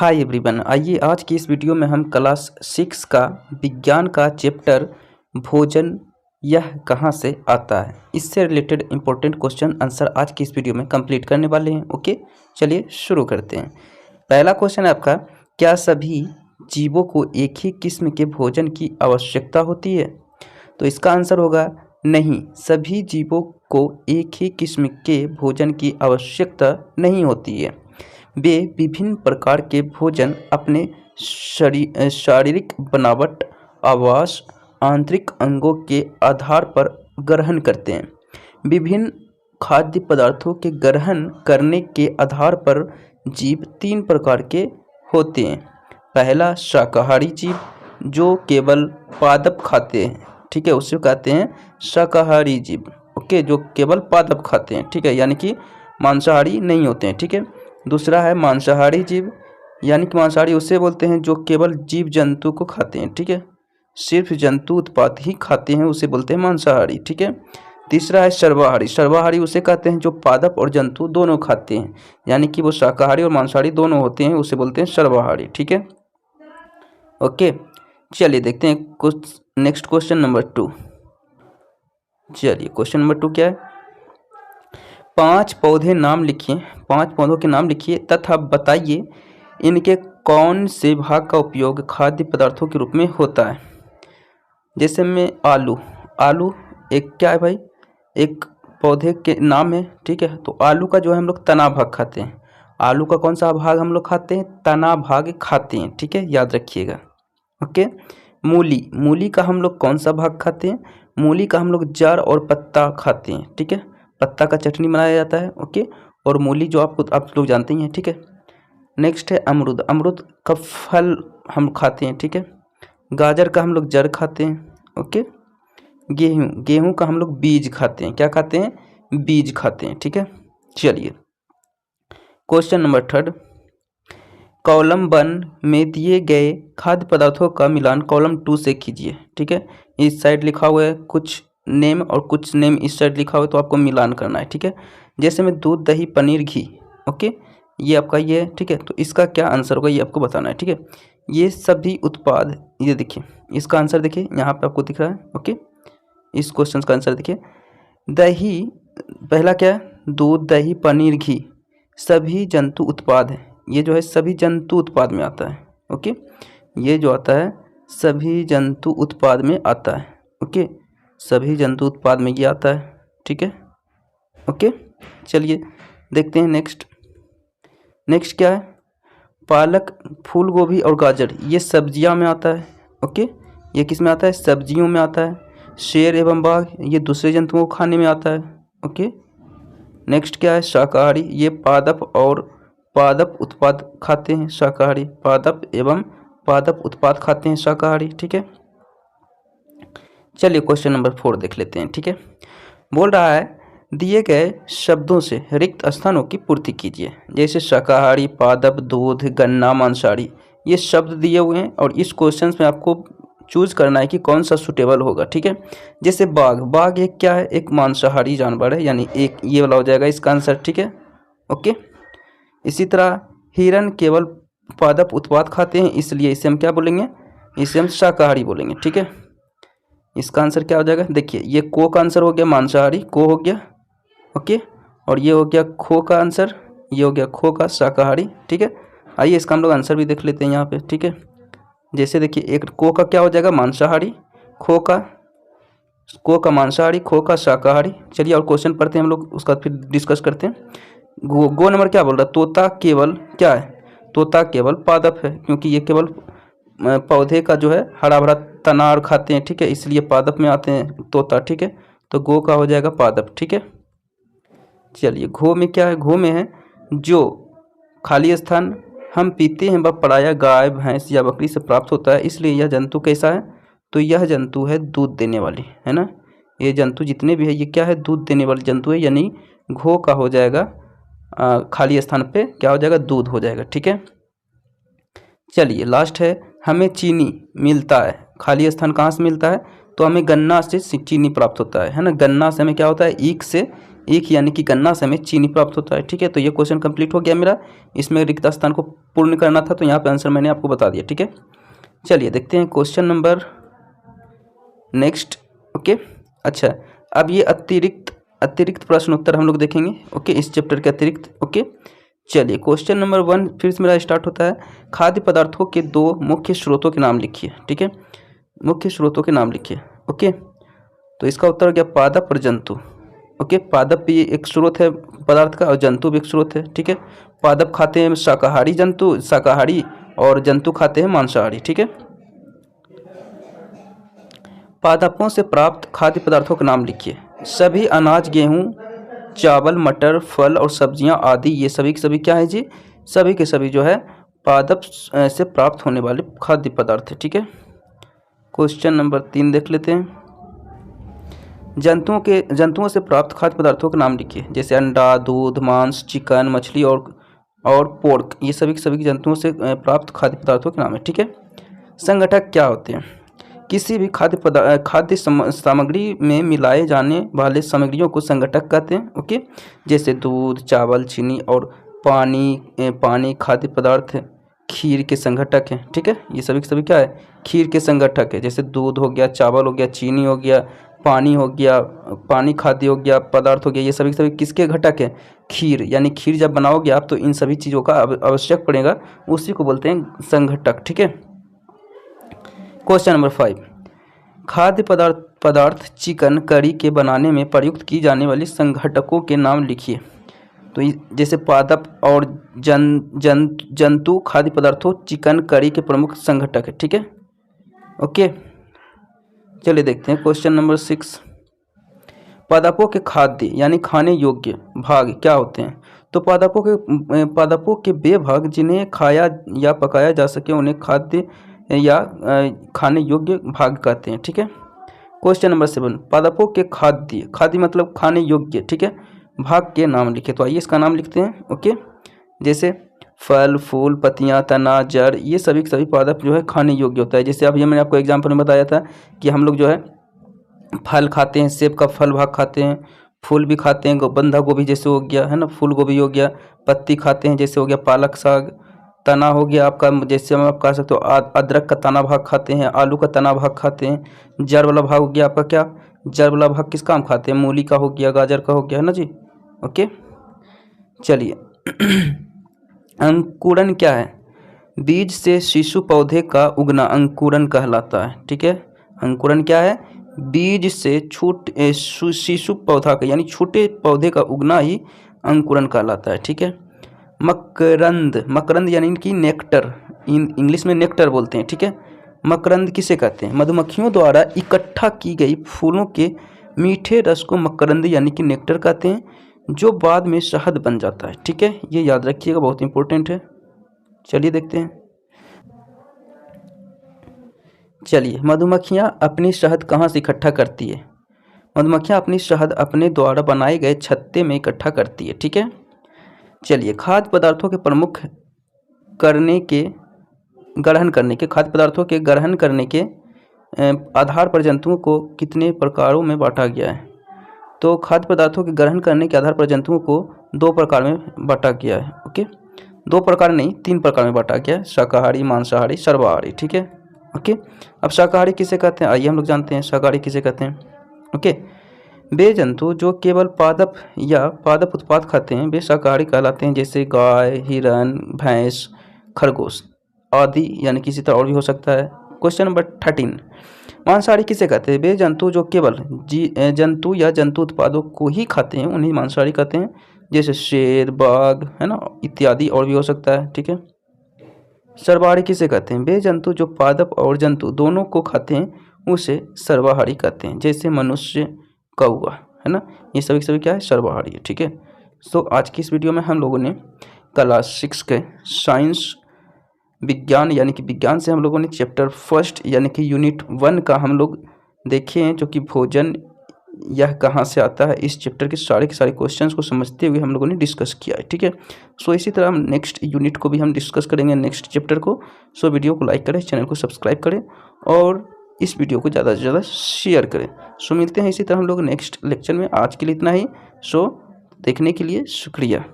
Hi everyone, आइए आज की इस वीडियो में हम क्लास 6 का विज्ञान का चैप्टर भोजन यह कहाँ से आता है इससे रिलेटेड इंपॉर्टेंट क्वेश्चन आंसर आज की इस वीडियो में कंप्लीट करने वाले हैं। ओके, चलिए शुरू करते हैं। पहला क्वेश्चन है आपका, क्या सभी जीवों को एक ही किस्म के भोजन की आवश्यकता होती है? तो इसका आंसर होगा नहीं, सभी जीवों को एक ही किस्म के भोजन की आवश्यकता नहीं होती है। वे विभिन्न प्रकार के भोजन अपने शारीरिक बनावट, आवास, आंतरिक अंगों के आधार पर ग्रहण करते हैं। विभिन्न खाद्य पदार्थों के ग्रहण करने के आधार पर जीव 3 प्रकार के होते हैं। पहला शाकाहारी जीव जो केवल पादप खाते हैं, ठीक है, उसे कहते हैं शाकाहारी जीव। ओके, जो केवल पादप खाते हैं, ठीक है, यानी कि मांसाहारी नहीं होते हैं, ठीक है। दूसरा है मांसाहारी जीव, यानी कि मांसाहारी उसे बोलते हैं जो केवल जीव जंतु को खाते हैं, ठीक है, सिर्फ जंतु उत्पाद ही खाते हैं, उसे बोलते हैं मांसाहारी, ठीक है। तीसरा है सर्वाहारी, सर्वाहारी उसे कहते हैं जो पादप और जंतु दोनों खाते हैं, यानी कि वो शाकाहारी और मांसाहारी दोनों होते हैं, उसे बोलते हैं सर्वाहारी, ठीक है। ओके, चलिए देखते हैं कुछ नेक्स्ट क्वेश्चन नंबर 2। चलिए क्वेश्चन नंबर 2 क्या है? 5 पौधे नाम लिखिए, 5 पौधों के नाम लिखिए तथा बताइए इनके कौन से भाग का उपयोग खाद्य पदार्थों के रूप में होता है। जैसे में आलू, आलू एक क्या है भाई, एक पौधे के नाम है, ठीक है। तो आलू का जो है हम लोग तना भाग खाते हैं। आलू का कौन सा भाग हम लोग खाते हैं? तना भाग खाते हैं, ठीक है, याद रखिएगा। ओके, मूली, मूली का हम लोग कौन सा भाग खाते हैं? मूली का हम लोग जड़ और पत्ता खाते हैं, ठीक है, पत्ता का चटनी बनाया जाता है। ओके, और मूली जो आप लोग जानते ही हैं, ठीक है। नेक्स्ट है अमरूद, अमरूद का फल हम खाते हैं, ठीक है। गाजर का हम लोग जड़ खाते हैं। ओके, गेहूँ, गेहूँ का हम लोग बीज खाते हैं, क्या खाते हैं? बीज खाते हैं, ठीक है। चलिए क्वेश्चन नंबर 3, कॉलम 1 में दिए गए खाद्य पदार्थों का मिलान कॉलम 2 से कीजिए, ठीक है। इस साइड लिखा हुआ है कुछ नेम और कुछ नेम इस साइड लिखा हुआ है, तो आपको मिलान करना है, ठीक है। जैसे में दूध, दही, पनीर, घी, ओके, ये आपका ये है, ठीक है। तो इसका क्या आंसर होगा ये आपको बताना है, ठीक है। ये सभी उत्पाद, ये देखिए इसका आंसर देखिए यहाँ पे आपको दिख रहा है। ओके, इस क्वेश्चन का आंसर देखिए, दही पहला क्या है? दूध, दही, पनीर, घी सभी जंतु उत्पाद हैं। ये जो है सभी जंतु उत्पाद में आता है। ओके, ये जो आता है सभी जंतु उत्पाद में आता है। ओके, सभी जंतु उत्पाद में ये आता है, ठीक है। ओके, चलिए देखते हैं नेक्स्ट। नेक्स्ट क्या है? पालक, फूल गोभी और गाजर ये सब्जियां में आता है। ओके, ये किस में आता है? सब्जियों में आता है। शेर एवं बाघ ये दूसरे जंतुओं को खाने में आता है। ओके, नेक्स्ट क्या है? शाकाहारी, ये पादप और पादप उत्पाद खाते हैं, शाकाहारी, पादप एवं पादप उत्पाद खाते हैं, शाकाहारी, ठीक है। चलिए क्वेश्चन नंबर 4 देख लेते हैं, ठीक है। बोल रहा है दिए गए शब्दों से रिक्त स्थानों की पूर्ति कीजिए। जैसे शाकाहारी, पादप, दूध, गन्ना, मांसाहारी ये शब्द दिए हुए हैं और इस क्वेश्चन में आपको चूज करना है कि कौन सा सुटेबल होगा, ठीक है। जैसे बाघ, बाघ एक क्या है? एक मांसाहारी जानवर है, यानी एक ये वाला हो जाएगा इसका आंसर, ठीक है। ओके, इसी तरह हिरन केवल पादप उत्पाद खाते हैं, इसलिए इसे हम क्या बोलेंगे? इसे हम शाकाहारी बोलेंगे, ठीक है। इसका आंसर क्या हो जाएगा? देखिए ये को का आंसर हो गया मांसाहारी, को हो गया। ओके, और ये हो गया खो का आंसर, ये हो गया खो का शाकाहारी, ठीक है। आइए इसका हम लोग आंसर भी देख लेते हैं यहाँ पे, ठीक है। जैसे देखिए एक को का क्या हो जाएगा? मांसाहारी, को का मांसाहारी, खो का शाकाहारी। चलिए और क्वेश्चन पढ़ते हैं हम लोग, उसका फिर डिस्कस करते हैं। गो नंबर क्या बोल रहा है? तोता केवल क्या है? तोता केवल पादप है, क्योंकि ये केवल पौधे का जो है हरा भरा तनार खाते हैं, ठीक है, इसलिए पादप में आते हैं तोता, ठीक है। तो गो का हो जाएगा पादप, ठीक है। चलिए घो में क्या है? घो में है जो खाली स्थान हम पीते हैं वह पराया गाय, भैंस या बकरी से प्राप्त होता है, इसलिए यह जंतु कैसा है? तो यह जंतु है दूध देने वाली, है ना। ये जंतु जितने भी है ये क्या है? दूध देने वाले जंतु है, यानी घो का हो जाएगा खाली स्थान पे क्या हो जाएगा? दूध हो जाएगा, ठीक है। चलिए लास्ट है, हमें चीनी मिलता है, खाली स्थान कहाँ से मिलता है? तो हमें गन्ना से चीनी प्राप्त होता है ना। गन्ना से हमें क्या होता है? ईख से एक यानी कि गन्ना से हमें चीनी प्राप्त होता है। ठीक है, तो ये क्वेश्चन कंप्लीट हो गया मेरा। इसमें रिक्त स्थान को पूर्ण करना था, तो यहाँ पे आंसर मैंने आपको बता दिया। ठीक है, चलिए देखते हैं क्वेश्चन नंबर नेक्स्ट। ओके, अच्छा, अब ये अतिरिक्त प्रश्न उत्तर हम लोग देखेंगे। ओके, इस चैप्टर के अतिरिक्त। ओके, चलिए क्वेश्चन नंबर 1 फिर से मेरा स्टार्ट होता है। खाद्य पदार्थों के 2 मुख्य स्रोतों के नाम लिखिए। ठीक है, मुख्य स्रोतों के नाम लिखिए। ओके, तो इसका उत्तर हो गया पादप और जंतु। ओके, पादप भी एक स्रोत है पदार्थ का और जंतु भी एक स्रोत है। ठीक है, पादप खाते हैं शाकाहारी और जंतु खाते हैं मांसाहारी। ठीक है, पादपों से प्राप्त खाद्य पदार्थों के नाम लिखिए। सभी अनाज, गेहूं, चावल, मटर, फल और सब्जियां आदि, ये सभी के सभी क्या है जी? सभी के सभी जो है पादप से प्राप्त होने वाले खाद्य पदार्थ है। ठीक है, क्वेश्चन नंबर 3 देख लेते हैं। जंतुओं से प्राप्त खाद्य पदार्थों के नाम लिखिए। जैसे अंडा, दूध, मांस, चिकन, मछली और पोर्क, ये सभी के सभी जंतुओं से प्राप्त खाद्य पदार्थों के नाम है। ठीक है, संगठक क्या होते हैं? किसी भी खाद्य सामग्री में मिलाए जाने वाले सामग्रियों को संगठक कहते हैं। ओके, जैसे दूध, चावल, चीनी और पानी खाद्य पदार्थ खीर के संगठक हैं। ठीक है, ये सभी के सभी क्या है? खीर के संगठक है। जैसे दूध हो गया, चावल हो गया, चीनी हो गया, पानी हो गया, पानी खाद्य हो गया, पदार्थ हो गया, ये सभी के सभी किसके घटक है? खीर। यानी खीर जब बनाओगे आप तो इन सभी चीज़ों का आवश्यक पड़ेगा, उसी को बोलते हैं संगठक। ठीक है, क्वेश्चन नंबर 5। खाद्य पदार्थ चिकन करी के बनाने में प्रयुक्त की जाने वाली संघटकों के नाम लिखिए। तो जैसे पादप और जंतु खाद्य पदार्थों चिकन करी के प्रमुख संघटक है। ठीक है, ओके, चलिए देखते हैं क्वेश्चन नंबर 6। पादपों के खाद्य यानी खाने योग्य भाग क्या होते हैं? तो पादपों के वे भाग जिन्हें खाया या पकाया जा सके उन्हें खाद्य या खाने योग्य भाग कहते हैं। ठीक है, क्वेश्चन नंबर 7। पादपों के खाद्य मतलब खाने योग्य, ठीक है, भाग के नाम लिखे। तो आइए इसका नाम लिखते हैं। ओके, जैसे फल, फूल, पत्तियां, तना, जड़, ये सभी पादप जो है खाने योग्य होता है। जैसे अब ये मैंने आपको एग्जाम्पल में बताया था कि हम लोग जो है फल खाते हैं, सेब का फल भाग खाते हैं, फूल भी खाते हैं, बंधा गोभी जैसे हो गया है ना, फूल गोभी हो गया, पत्ती खाते हैं जैसे हो गया पालक साग, तना हो गया आपका, जैसे हम आप कह सकते हो अदरक का तना भाग खाते हैं, आलू का तना भाग खाते हैं। जड़ वाला भाग हो गया आपका क्या? जड़ वाला भाग किसका हम खाते हैं? मूली का हो गया, गाजर का हो गया, है ना जी। ओके, चलिए अंकुरण क्या है? बीज से शिशु पौधे का उगना अंकुरण कहलाता है। ठीक है, अंकुरण क्या है? बीज से शिशु पौधा का यानी छोटे पौधे का उगना ही अंकुरण कहलाता है। ठीक है, मकरंद यानी कि नेक्टर, इंग्लिश में नेक्टर बोलते हैं। ठीक है, मकरंद किसे कहते हैं? मधुमक्खियों द्वारा इकट्ठा की गई फूलों के मीठे रस को मकरंद यानी कि नेक्टर कहते हैं, जो बाद में शहद बन जाता है। ठीक है, ये याद रखिएगा, बहुत इंपॉर्टेंट है। चलिए देखते हैं। चलिए, मधुमक्खियां अपनी शहद कहाँ से इकट्ठा करती है? मधुमक्खियां अपनी शहद अपने द्वारा बनाए गए छत्ते में इकट्ठा करती है। ठीक है, चलिए खाद्य पदार्थों के खाद्य पदार्थों के ग्रहण करने के आधार पर जंतुओं को कितने प्रकारों में बांटा गया है? तो खाद्य पदार्थों के ग्रहण करने के आधार पर जंतुओं को 2 प्रकार में बांटा गया है। ओके, 2 प्रकार नहीं 3 प्रकार में बांटा गया है, शाकाहारी, मांसाहारी, सर्वाहारी। ठीक है, ओके, अब शाकाहारी किसे कहते हैं? आइए हम लोग जानते हैं शाकाहारी किसे कहते हैं। ओके, वे जंतु जो केवल पादप उत्पाद खाते हैं वे शाकाहारी कहलाते हैं, जैसे गाय, हिरन, भैंस, खरगोश आदि, यानी किसी तरह और भी हो सकता है। Question number 13। मांसाहारी किसे कहते हैं? वे जंतु जो केवल जंतु उत्पादों को ही खाते हैं उन्हें मांसाहारी कहते हैं, जैसे शेर, बाघ, है ना, इत्यादि और भी हो सकता है। ठीक है, सर्वाहारी किसे कहते हैं? वे जंतु जो पादप और जंतु दोनों को खाते हैं उसे सर्वाहारी कहते हैं, जैसे मनुष्य, कौवा, है ना, ये सभी क्या है? सर्वाहारी है। ठीक है, सो आज की इस वीडियो में हम लोगों ने क्लास 6 के साइंस विज्ञान यानी कि विज्ञान से हम लोगों ने चैप्टर 1 यानी कि यूनिट 1 का हम लोग देखे हैं, जो कि भोजन यह कहाँ से आता है। इस चैप्टर के सारे क्वेश्चंस को समझते हुए हम लोगों ने डिस्कस किया है। ठीक है, सो इसी तरह हम नेक्स्ट यूनिट को भी हम डिस्कस करेंगे, नेक्स्ट चैप्टर को। सो वीडियो को लाइक करें, चैनल को सब्सक्राइब करें और इस वीडियो को ज़्यादा से ज़्यादा शेयर करें। सो मिलते हैं इसी तरह हम लोग नेक्स्ट लेक्चर में। आज के लिए इतना ही। सो देखने के लिए शुक्रिया।